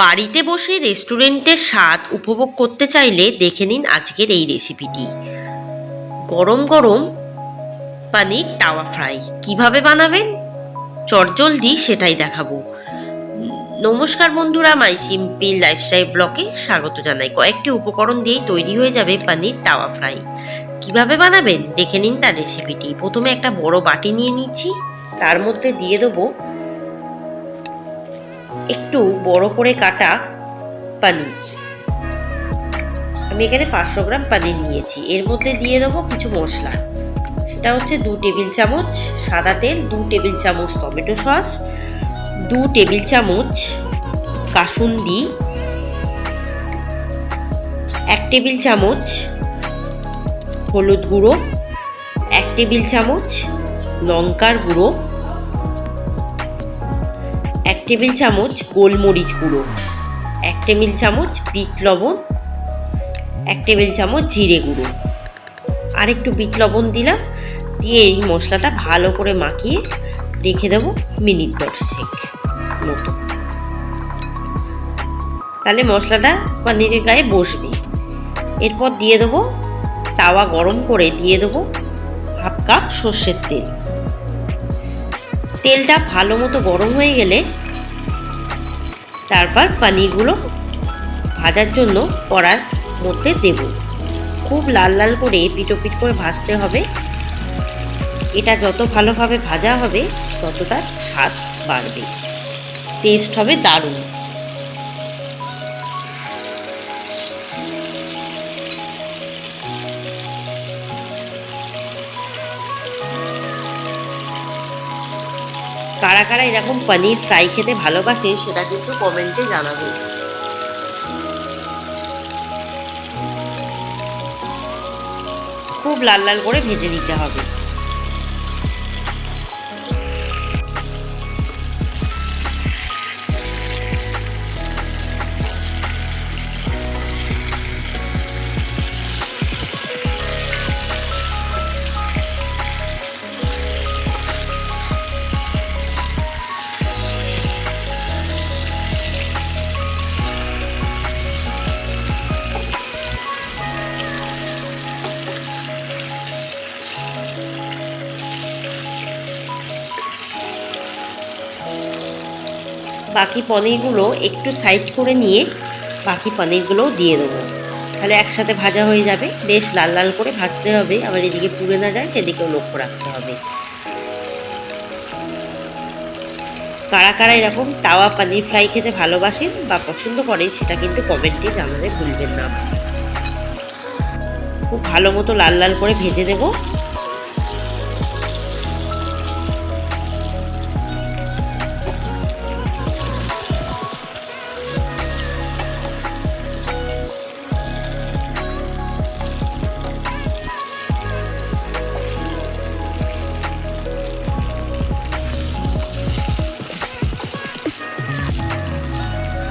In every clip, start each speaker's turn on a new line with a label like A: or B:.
A: বাড়িতে বসে রেস্টুরেন্টের স্বাদ উপভোগ করতে চাইলে দেখে নিন আজকের এই রেসিপিটি। গরম গরম পানির তাওয়া ফ্রাই কিভাবে বানাবেন চটজলদি সেটাই দেখাবো। নমস্কার বন্ধুরা, মাই সিম্পল লাইফস্টাইল ব্লগে স্বাগত জানাই। কয়েকটি উপকরণ দিয়েই তৈরি হয়ে যাবে পানির তাওয়া ফ্রাই। কিভাবে বানাবেন দেখে নিন তার রেসিপিটি। প্রথমে একটা বড় বাটি নিয়ে নিচ্ছি, তার মধ্যে দিয়ে দেবো একটু বড় করে কাটা পনির। আমি এখানে 500 গ্রাম পনির নিয়েছি। এর মধ্যে দিয়ে দেবো কিছু মশলা, সেটা হচ্ছে 2 টেবিল চামচ সাদা তেল, 2 টেবিল চামচ টমেটো সস, 2 টেবিল চামচ কাসুন্দি, 1 টেবিল চামচ হলুদ গুঁড়ো, 1 টেবিল চামচ লঙ্কার গুঁড়ো, 1 টেবিল চামচ গোলমরিচ গুঁড়ো, 1 টেবিল চামচ বিট লবণ, 1 টেবিল চামচ জিরে গুঁড়ো, আর একটু বিট লবণ দিলাম। দিয়ে এই মশলাটা ভালো করে মাখিয়ে রেখে দেবো মিনিট 10 মতো। তাহলে মশলাটা পনিরের গায়ে বসবে। এরপর দিয়ে দেবো তাওয়া গরম করে দিয়ে দেবো 1/2 কাপ সর্ষের তেল। তেলটা ভালো মতো গরম হয়ে গেলে তারপর পনিরগুলো ভাজার জন্য কড়ার মধ্যে দেব। খুব লাল লাল করে পিটোপিট করে ভাজতে হবে। এটা যত ভালোভাবে ভাজা হবে তত তার স্বাদ বাড়বে, টেস্ট হবে দারুণ। কারা কারা এরকম পনির ফ্রাই খেতে ভালোবাসে সেটা কিন্তু কমেন্টে জানাবে। খুব লাল লাল করে ভেজে নিতে হবে। বাকি পনিরগুলো একটু সাইড করে নিয়ে বাকি পনিরগুলোও দিয়ে দেবো। তাহলে একসাথে ভাজা হয়ে যাবে। বেশ লাল লাল করে ভাজতে হবে, আবার এদিকে পুড়ে না যায় সেদিকেও লক্ষ্য রাখতে হবে। কারা কারা এরকম তাওয়া পনির ফ্রাই খেতে ভালোবাসেন বা পছন্দ করেন সেটা কিন্তু কমেন্টে জানাতে ভুলবেন না। খুব ভালো মতো লাল লাল করে ভেজে নেব।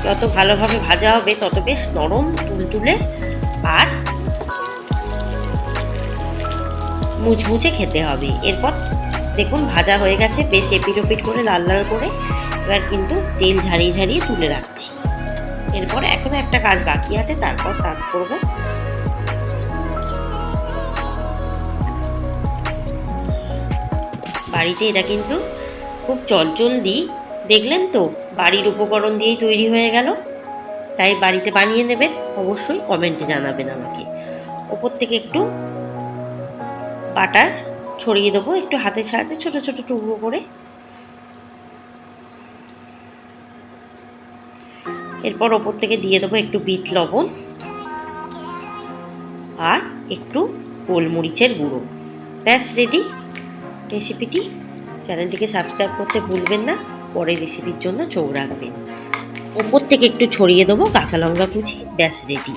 A: যত ভালোভাবে ভাজা হবে তত বেশ নরম তুলতুলে আর মুচমুচে খেতে হবে। এরপর দেখুন ভাজা হয়ে গেছে, বেশ এপিট ওপিট করে লাল লাল করে। এবার কিন্তু তেল ঝারিয়ে ঝারিয়ে তুলে রাখছি। এরপর এখনো একটা কাজ বাকি আছে, তারপর সার্ভ করব। বাড়িতে এটা কিন্তু খুব চটজলদি, দেখলেন তো বাড়ির উপকরণ দিয়েই তৈরি হয়ে গেল। তাই বাড়িতে বানিয়ে নেবেন, অবশ্যই কমেন্টে জানাবেন আমাকে। ওপর থেকে একটু বাটার ছড়িয়ে দেবো, একটু হাতের সাহায্যে ছোট ছোট টুকরো করে। এরপর ওপর থেকে দিয়ে দেবো একটু বিট লবণ আর একটু গোলমরিচের গুঁড়ো। ব্যাস রেডি রেসিপিটি। চ্যানেলটিকে সাবস্ক্রাইব করতে ভুলবেন না, পরের রেসিপির জন্য চোখ রাখবেন। ওপর থেকে একটু ছড়িয়ে দেবো কাঁচা লঙ্কা কুচি। ব্যাস রেডি।